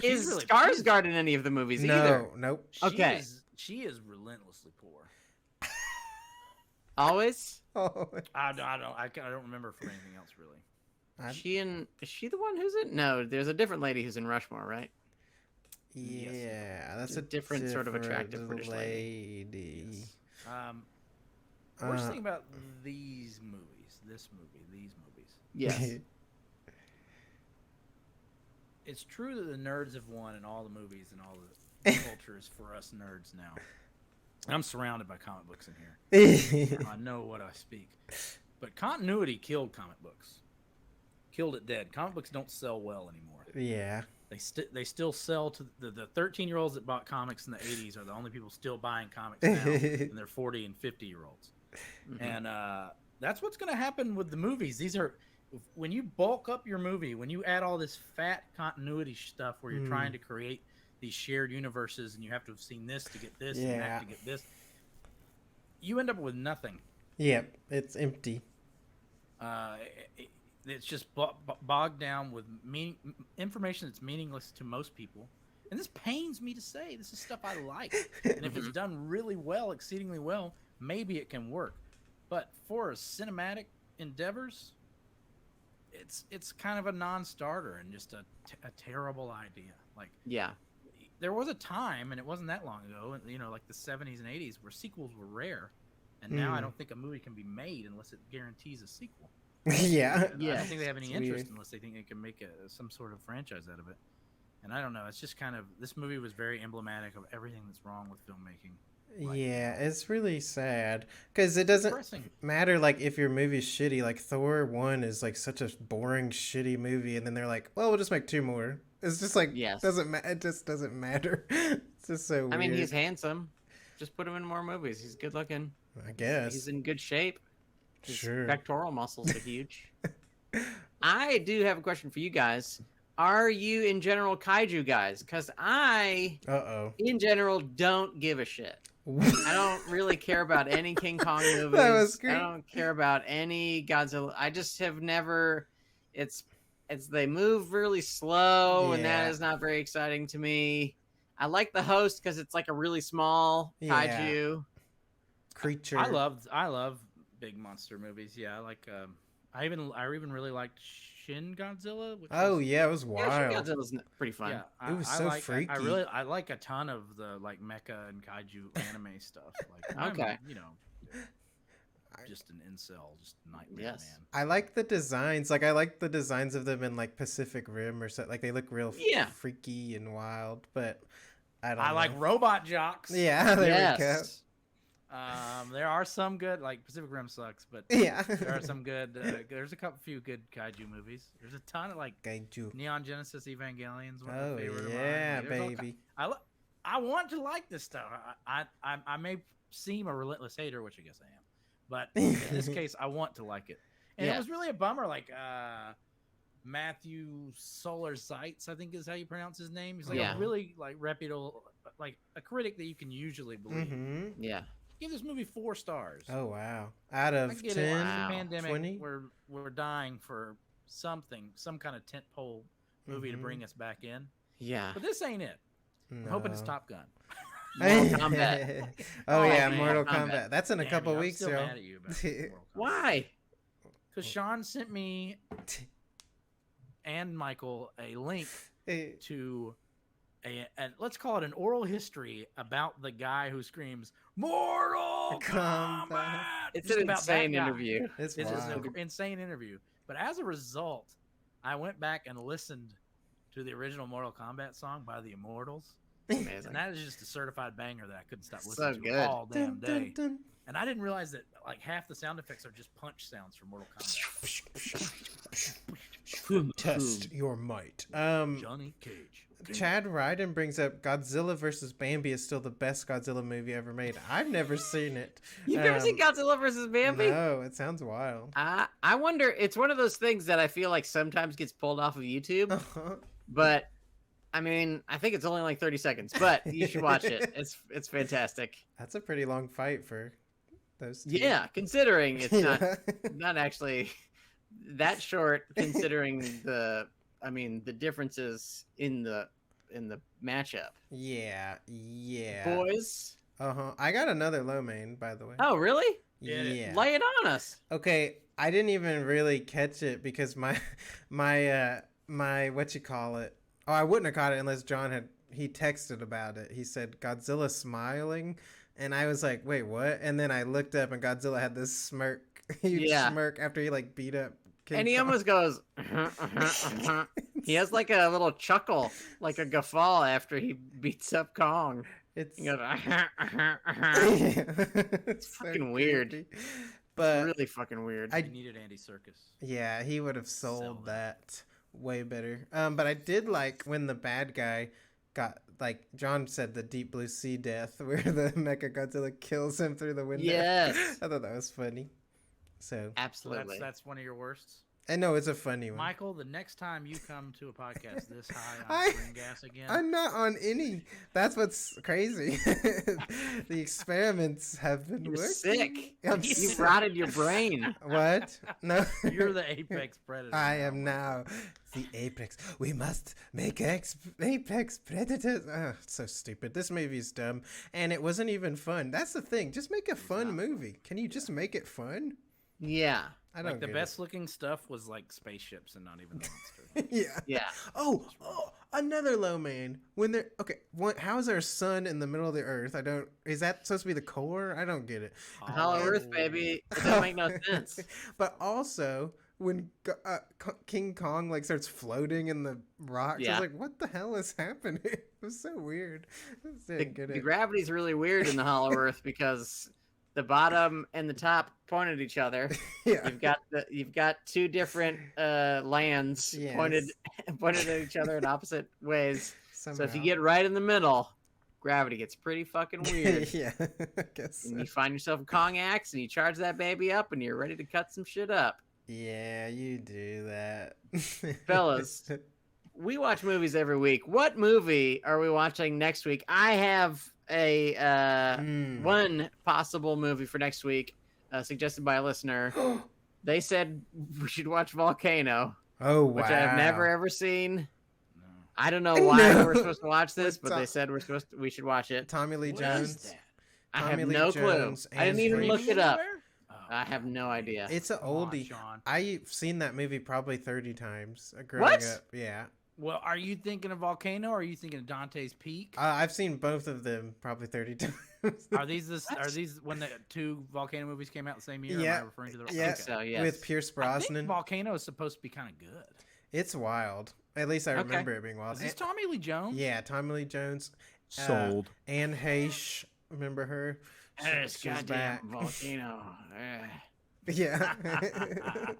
Is really- Skarsgård in any of the movies either? No, nope. Okay. She is relentlessly poor. Always. Oh, I don't remember from anything else really. I- Is she the one who's in? No, there's a different lady who's in Rushmore, right? yeah, that's A a different sort of attractive different British lady. lady. We're just Uh, thinking about these movies. These movies. Yes. It's true that the nerds have won in all the movies and all the cultures for us nerds now. I'm surrounded by comic books in here. I know what I speak. But continuity killed comic books. Killed it dead. Comic books don't sell well anymore. yeah. They still sell to the 13-year-olds that bought comics in the 80s are the only people still buying comics now, and they're 40 and 50-year-olds. And that's what's going to happen with the movies. These are when you bulk up your movie, when you add all this fat continuity stuff where you're trying to create these shared universes and you have to have seen this to get this and Yeah. that to get this. you end up with nothing. Yep, it's empty. It's just bogged down with information that's meaningless to most people. And this pains me to say. This is stuff I like. And if it's done really well, exceedingly well, maybe it can work. But for cinematic endeavors, it's kind of a non-starter and just a terrible idea. Like, Yeah. there was a time, and it wasn't that long ago, you know, like the 70s and 80s, where sequels were rare. And now I don't think a movie can be made unless it guarantees a sequel. Yeah. I don't think they have any It's interest weird. unless they think they can make some sort of franchise out of it. And I don't know. It's just kind of, this movie was very emblematic of everything that's wrong with filmmaking. Like, Yeah, it's really sad because it doesn't depressing. matter like if your movie's shitty. Like Thor 1 is like such a boring, shitty movie, and then they're like, "Well, we'll just make 2 more." It's just like Yes. it just doesn't matter. It's just so weird. I mean, he's handsome. Just put him in more movies. He's good looking. I guess. He's in good shape. His Sure. pectoral muscles are huge. I do have a question for you guys. Are you in general kaiju guys? Because I, Uh-oh. in general, don't give a shit. I don't really care about any King Kong movies. That was great. I don't care about any Godzilla. I just have never. It's they move really slow, and that Yeah. is not very exciting to me. I like the host because it's like a really small kaiju. Creature. I love big monster movies. Yeah, I like. I even really liked Shin Godzilla. Which Oh was, yeah, it was Yeah, wild. Godzilla's pretty fun. yeah, It was I so like, freaky. I like a ton of the like mecha and kaiju anime stuff. Like, I'm, Okay. you know, just an incel, just nightmare Yes. man. I like the designs. Like I like the designs of them in like Pacific Rim or something. Like they look real Yeah. freaky and wild. But I don't. I know. like robot jocks. Yeah, there we go. Yes. There are some good, like Pacific Rim sucks, but Yeah. there are some good. There's a few good kaiju movies. There's a ton of like Kaiju. Neon Genesis Evangelion's one of Oh my favorite of mine. yeah, Like, there's all baby. I want to like this stuff. I may seem a relentless hater, which I guess I am, but in this case, I want to like it. And Yeah. it was really a bummer. Like Matthew Solar Seitz, I think is how you pronounce his name. He's like Yeah. a really like reputable, like a critic that you can usually believe. Mm-hmm. Yeah. Give this movie 4 stars. Oh wow. Out I of get 10, it. It's Wow. a pandemic. 20? We're dying for something, some kind of tentpole movie to Mhm. bring us back in. Yeah. But this ain't it. I'm hoping it's No. Top Gun. Mortal Kombat. Oh Oh, yeah, man. Mortal Kombat. Kombat. That's in a Damn couple you, I'm weeks, still yo. mad at you about Mortal Kombat. Why? Because Sean sent me and Michael a link to and let's call it an oral history about the guy who screams Mortal Kombat. Kombat. It's Just an about that insane guy. interview. It's It's wild. an insane interview. But as a result, I went back and listened to the original Mortal Kombat song by the Immortals. Amazing. And that is just a certified banger that I couldn't stop So listening to good. all damn Dun, dun, day. dun. And I didn't realize that like half the sound effects are just punch sounds from Mortal Kombat. Test your might. Johnny Cage. Chad Ryden brings up Godzilla versus Bambi is still the best Godzilla movie ever made. I've never seen it. You've never seen Godzilla versus Bambi? No, it sounds wild. I wonder. It's one of those things that I feel like sometimes gets pulled off of YouTube, but I mean, I think it's only like 30 seconds. But you should watch it. It's fantastic. That's a pretty long fight for those two. Yeah, considering it's Yeah. not actually that short. Considering the differences in the matchup. Yeah. Boys. I got another low main, by the way. Oh, really? Yeah. Lay it on us. Okay, I didn't even really catch it because my what you call it? Oh, I wouldn't have caught it unless John he texted about it. He said Godzilla smiling, and I was like, wait, what? And then I looked up, and Godzilla had this smirk, huge smirk after he like beat up King And he Kong. almost goes. He has like a little chuckle, like a guffaw after he beats up Kong. It's He goes, it's fucking weird. creepy. But really fucking weird. I needed Andy Serkis. yeah, he would have sold Sell that way better. But I did like when the bad guy got, like John said, the Deep Blue Sea death where the Mecha Godzilla kills him through the window. Yes. I thought that was funny. So So Absolutely. that's one of your worsts. I know it's a funny one. Michael, the next time you come to a podcast this high I- on green gas again, I'm not on any. That's what's crazy. The experiments have been You're working. sick. I'm You sick. rotted your brain. What? No. you're the apex predator. I am now the apex. We must make apex predators. Oh, so stupid. This movie's dumb, and it wasn't even fun. That's the thing. Just make a fun movie. Can you just make it fun? Yeah. I don't Like the get best looking stuff was like spaceships and not even the monster. it. Yeah. Yeah. Oh, another low man. When they're okay, how is there a sun in the middle of the earth? I don't. Is that supposed to be the core? I don't get it. Hollow Earth, baby. It doesn't make no sense. But also, when King Kong like starts floating in the rocks, I Yeah. was like, "What the hell is happening?" It was so weird. I just The, didn't get the it. gravity's really weird in the Hollow Earth because the bottom and the top point at each other. Yeah. You've got two different lands Yes. pointed at each other in opposite ways. So if you Somehow. get right in the middle, gravity gets pretty fucking weird. Yeah, I guess. And So. you find yourself a Kong axe and you charge that baby up and you're ready to cut some shit up. Yeah, you do that, Fellas. We watch movies every week. What movie are we watching next week? I have a one possible movie for next week, suggested by a listener. They said we should watch Volcano, Oh wow! which I have never ever seen. No. I don't know why No. we're supposed to watch this, We're but they said we should watch it. Tommy Lee What Jones. is that? I Tommy have Lee no Jones clue. I didn't and even look Freddie. it up. Anywhere? Oh, I have no idea. It's an come on, oldie. Sean. I've seen that movie probably 30 times growing What? up. Yeah. Well, are you thinking of Volcano or are you thinking of Dante's Peak? I've seen both of them probably 30 times. Are these when the two Volcano movies came out the same year? Yeah. Am I referring to the Yeah. I think so, yes. With Pierce I think Brosnan. Volcano is supposed to be kind of good. It's wild. At least I Okay. remember it being wild. Is this Tommy Lee Jones? Yeah, Tommy Lee Jones. Sold. Anne Heche. Remember her? This She's goddamn back. volcano. Yeah.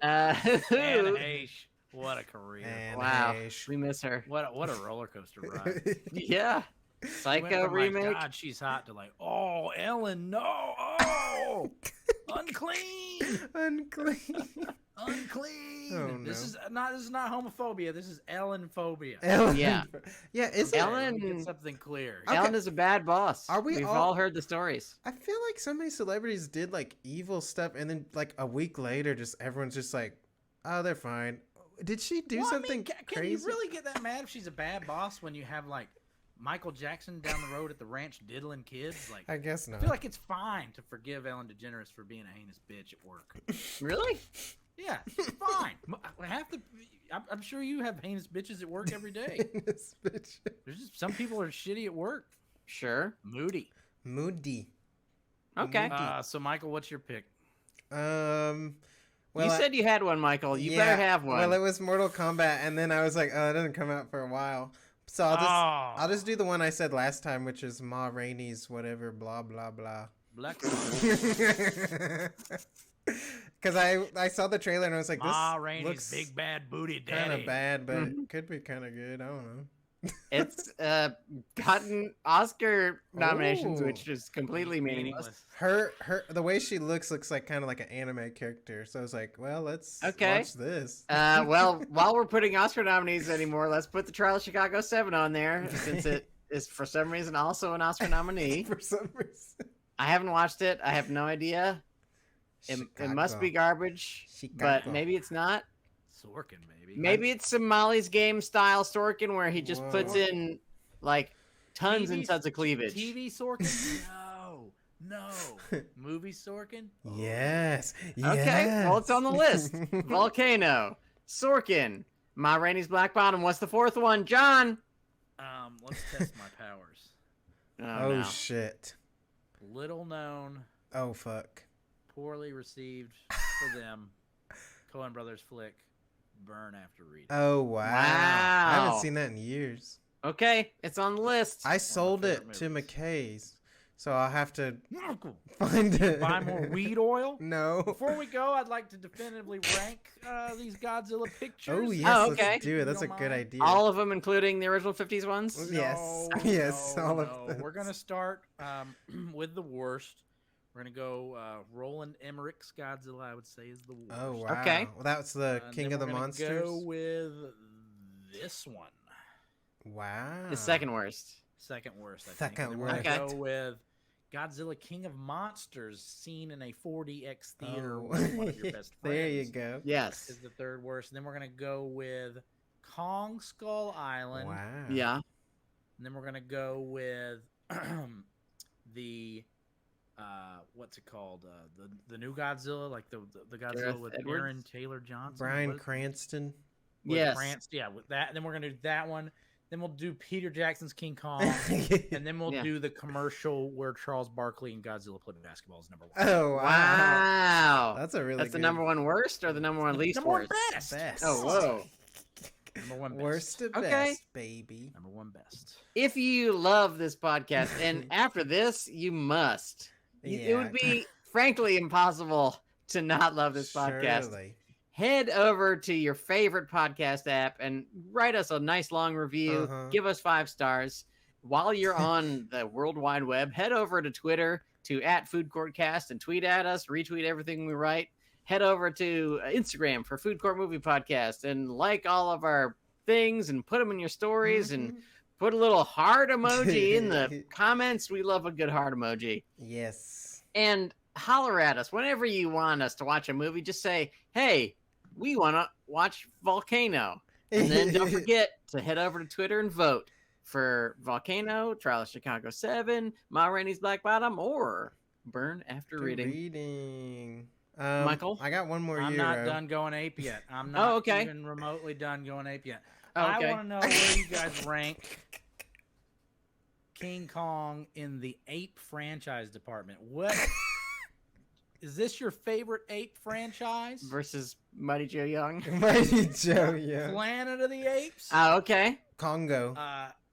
Anne Who? Heche. What a career. Anne Wow, Heche. we miss her. What a roller coaster ride. Yeah, Went Psycho from, like, remake. God, she's hot to like, oh, Ellen, no, oh, unclean, Unclean. unclean. Oh, This no. is not homophobia. This is Ellen phobia. Ellen. Yeah. Yeah, is it? Ellen- Get something clear. Okay. Ellen is a bad boss. Are we We've all- all heard the stories. I feel like so many celebrities did like evil stuff, and then like a week later, just everyone's just like, "Oh, they're fine." Did she do Well, I something mean, can crazy? you really get that mad if she's a bad boss when you have like Michael Jackson down the road at the ranch diddling kids? Like, I guess I not. feel like it's fine to forgive Ellen DeGeneres for being a heinous bitch at work. Really? Yeah, it's fine. I'm sure you have heinous bitches at work every day. This bitch. There's just some people are shitty at work. Sure. Moody. Moody. Okay. So Michael, what's your pick? Well, you said you had one, Michael. You yeah, better have one. Well, it was Mortal Kombat, and then I was like, "Oh, it doesn't come out for a while." So I'll just do the one I said last time, which is Ma Rainey's whatever, blah blah blah. Black Because I saw the trailer and I was like, "This Ma Rainey's looks big bad booty kind daddy. of bad, but Mhm. it could be kind of good. I don't know." It's gotten Oscar nominations, Ooh. which is completely meaningless. Her the way she looks like kind of like an anime character. So I was like, "Well, let's Okay. watch this." Well, while we're putting Oscar nominees anymore, let's put the Trial of Chicago 7 on there, since it is for some reason also an Oscar nominee. For some reason. I haven't watched it. I have no idea. It must be garbage, but Chicago. maybe it's not. Sorkin, maybe. Maybe it's some Molly's Game style Sorkin where he just puts Whoa. in like tons and TV tons of cleavage. TV Sorkin? No. Movie Sorkin? Yes. Okay, well, it's on the list. Volcano, Sorkin, Ma Rainey's Black Bottom. What's the fourth one, John? Let's test my powers. Oh no. shit. Little known, Oh fuck. poorly received for them. Coen Brothers flick. Burn after reading. Oh wow. I Wow. haven't seen that in years. Okay, it's on the list. I sold it favorite to movies. McKay's, so I'll have to Michael, find it. buy more weed oil. No. Before we go, I'd like to definitively rank these Godzilla pictures. Oh yes, Oh, okay. let's do it. That's a Don't good mind. idea. All of them, including the original 50s ones? Yes. Yes, all of them. We're gonna start with the worst. We're gonna go Roland Emmerich's Godzilla. I would say is the worst. Oh wow. Okay. Well, that's the And King then of the we're gonna Monsters. Go with this one. Wow. The second worst. Second worst. I think. Second And then we're gonna worst. go with Godzilla King of Monsters, seen in a 4DX theater Oh. with one of your best friends. There you go. Yes. Is the third worst. And then we're gonna go with Kong Skull Island. Wow. Yeah. And then we're gonna go with the what's it called? The new Godzilla, like the Godzilla Gareth with Edwards? Aaron Taylor Johnson. Bryan What is it? Cranston. With Yes. yeah, with that. And then we're gonna do that one. Then we'll do Peter Jackson's King Kong, and then we'll Yeah. do the commercial where Charles Barkley and Godzilla play basketball is number one. Oh wow. Wow. That's a really That's the good number one worst or the number one least Number one worst? best. best. Oh, whoa. Number one best. Worst to Okay. best, baby. Number one best. If you love this podcast, and after this, you must. It would be, frankly, impossible to not love this podcast. Surely. Head over to your favorite podcast app and write us a nice long review. Uh-huh. Give us 5 stars. While you're on the World Wide Web, head over to Twitter to @FoodCourtCast and tweet at us, retweet everything we write. Head over to Instagram for Food Court Movie Podcast and like all of our things and put them in your stories and put a little heart emoji in the comments. We love a good heart emoji. Yes. And holler at us whenever you want us to watch a movie. Just say, hey, we want to watch Volcano. And then don't forget to head over to Twitter and vote for Volcano, Trial of Chicago 7, Ma Rainey's Black Bottom, or Burn After Reading. Michael? I got one more I'm Euro. not done going ape yet. I'm not okay. even remotely done going ape yet. Oh, okay. I want to know where you guys rank King Kong in the ape franchise department. What is this your favorite ape franchise? Versus Mighty Joe Young. Mighty Joe, yeah. Planet of the Apes. Oh, okay. Congo.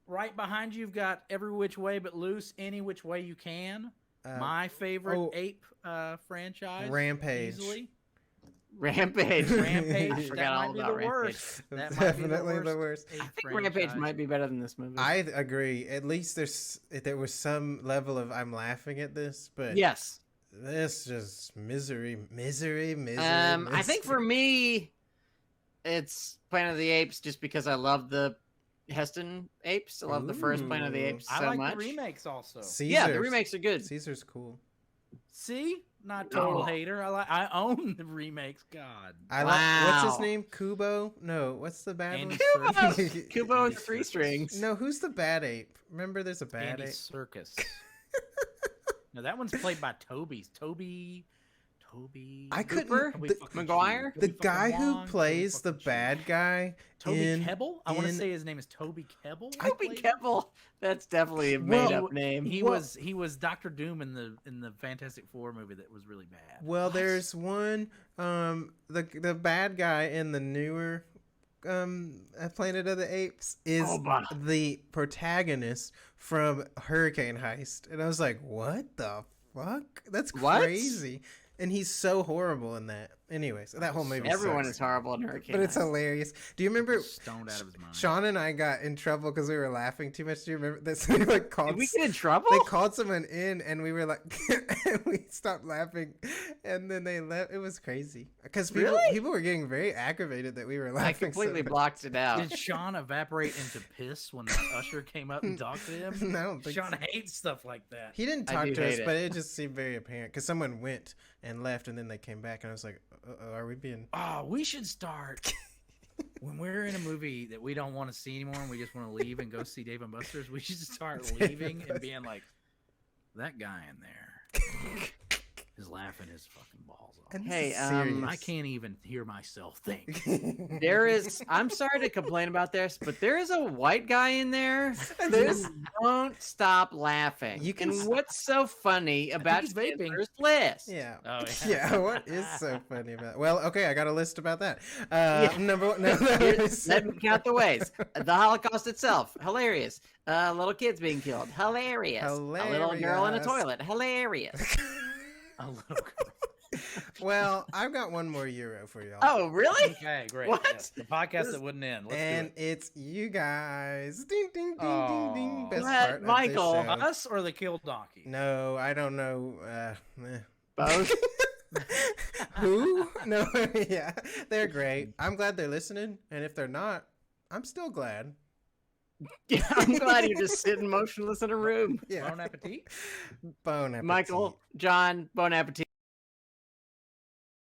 Right behind you've got Every Which Way But Loose, Any Which Way You Can. My favorite oh, ape franchise. Rampage. Easily. Rampage. Rampage. I that forgot all might be about the Rampage. worst. That Definitely might be the worst. ape I think franchise. Rampage might be better than this movie. I agree. At least there was some level of I'm laughing at this, but Yes. this just misery. I think for me, it's Planet of the Apes just because I love the Heston apes. I love the first Planet of the Apes I so like much. the remakes also. Yeah, the remakes are good. Caesar's cool. See, not total Oh. hater. I own the remakes. God, I like. What's his Wow. name? Kubo? No. What's the bad Andy one? Serkis. Kubo and the 3 strings. No, who's the bad ape? Remember, there's a bad Andy ape. Serkis. No, that one's played by Toby. I couldn't. Cooper? Toby The, fucking Maguire? Chew. the Toby guy fucking who Wong, plays Toby the fucking Chew. bad guy Toby in Kebbell. I want to in- say his name is Toby Kebbell. Toby Played- Kebbell. That's definitely a Well, made-up name. He Well- was Dr. Doom in the Fantastic Four movie that was really bad. Well, there's one. The bad guy in the newer Planet of the Apes is Oh, bah. the protagonist from Hurricane Heist, and I was like, what the fuck? That's What? crazy. And he's so horrible in that. Anyways, that whole movie. Everyone sucks. is horrible in Hurricane But it's Heist. hilarious. Do you remember? Stoned out of his mind. Sean and I got in trouble because we were laughing too much. Do you remember this? They like called. Did we get in trouble? They called someone in, and we were like, and we stopped laughing, and then they left. It was crazy because Really? people were getting very aggravated that we were I laughing. completely so much. blocked it out. Did Sean evaporate into piss when the usher came up and talked to him? No, I don't think Sean so. hates stuff like that. He didn't I talk do to us, hate it. but it just seemed very apparent because someone went and left, and then they came back, and I was like, "Are we being?" Oh, we should start when we're in a movie that we don't want to see anymore and we just want to leave and go see Dave and Buster's. We should start leaving and being like, that guy in there is laughing his fucking balls off. And this Hey, is serious. I can't even hear myself think. There is, I'm sorry to complain about this, but there is a white guy in there. There's- Don't stop laughing. You can and s- what's so funny about he's vaping. Schindler's List? Yeah. Oh, Yeah. What is so funny about? Well, okay, I got a list about that. Yeah. Number one. No, Here's- Let me count the ways. The Holocaust itself, hilarious. Little kids being killed, hilarious. A little girl in a Hilarious. toilet, hilarious. A little girl. Well, I've got one more Euro for y'all. Oh, really? Okay, great. What? Yes, the podcast that wouldn't end. Let's and do it. it's you guys. Ding, ding, ding, ding, ding. Aw. Best What, part of this Michael? show. Us or the kill donkey? No, I don't know. Both. Who? No, yeah, they're great. I'm glad they're listening, and if they're not, I'm still glad. Yeah, I'm glad you're just sitting motionless in a room. Yeah. Bon appetit. Bon appetit. Michael, John, bon appetit.